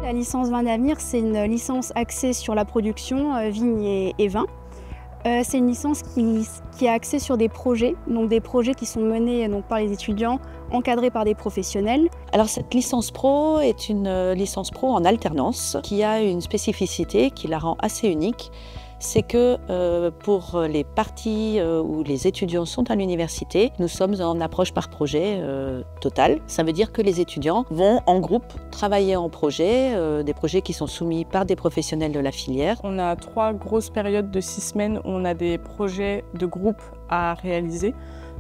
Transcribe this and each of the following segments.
La licence Vin d'Avenir, c'est une licence axée sur la production vigne et vin. C'est une licence qui est axée sur des projets, donc des projets qui sont menés par les étudiants, encadrés par des professionnels. Alors cette licence pro est une licence pro en alternance qui a une spécificité qui la rend assez unique. C'est que pour les parties où les étudiants sont à l'université, nous sommes en approche par projet totale. Ça veut dire que les étudiants vont en groupe travailler en projet, des projets qui sont soumis par des professionnels de la filière. On a 3 grosses périodes de 6 semaines où on a des projets de groupe à réaliser,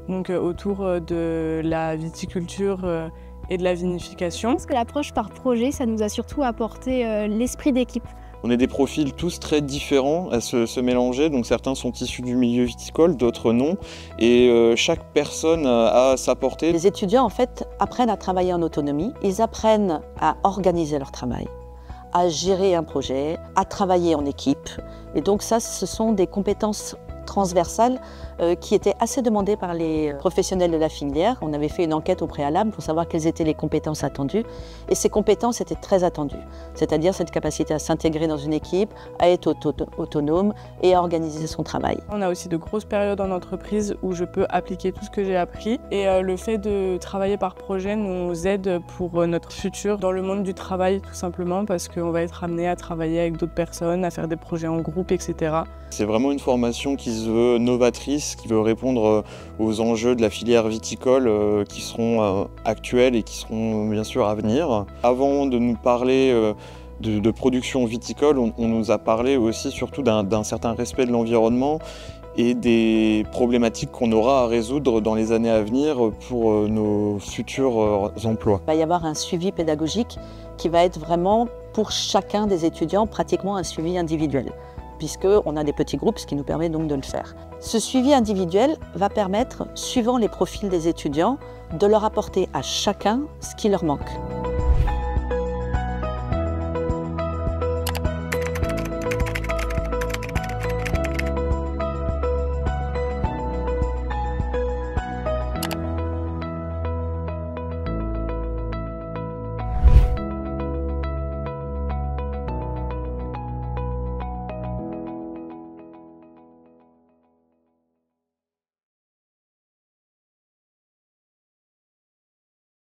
donc autour de la viticulture et de la vinification. Je pense que l'approche par projet, ça nous a surtout apporté l'esprit d'équipe. On est des profils tous très différents à se mélanger, donc certains sont issus du milieu viticole, d'autres non, et chaque personne a sa portée. Les étudiants en fait apprennent à travailler en autonomie, ils apprennent à organiser leur travail, à gérer un projet, à travailler en équipe, et donc ça ce sont des compétences transversales qui étaient assez demandées par les professionnels de la filière. On avait fait une enquête au préalable pour savoir quelles étaient les compétences attendues et ces compétences étaient très attendues, c'est-à-dire cette capacité à s'intégrer dans une équipe, à être autonome et à organiser son travail. On a aussi de grosses périodes en entreprise où je peux appliquer tout ce que j'ai appris et le fait de travailler par projet nous aide pour notre futur dans le monde du travail tout simplement parce qu'on va être amené à travailler avec d'autres personnes, à faire des projets en groupe, etc. C'est vraiment une formation qui se veut novatrice, qui veut répondre aux enjeux de la filière viticole qui seront actuels et qui seront bien sûr à venir. Avant de nous parler de production viticole, on nous a parlé aussi surtout d'un certain respect de l'environnement et des problématiques qu'on aura à résoudre dans les années à venir pour nos futurs emplois. Il va y avoir un suivi pédagogique qui va être vraiment pour chacun des étudiants pratiquement un suivi individuel, puisqu'on a des petits groupes, ce qui nous permet donc de le faire. Ce suivi individuel va permettre, suivant les profils des étudiants, de leur apporter à chacun ce qui leur manque.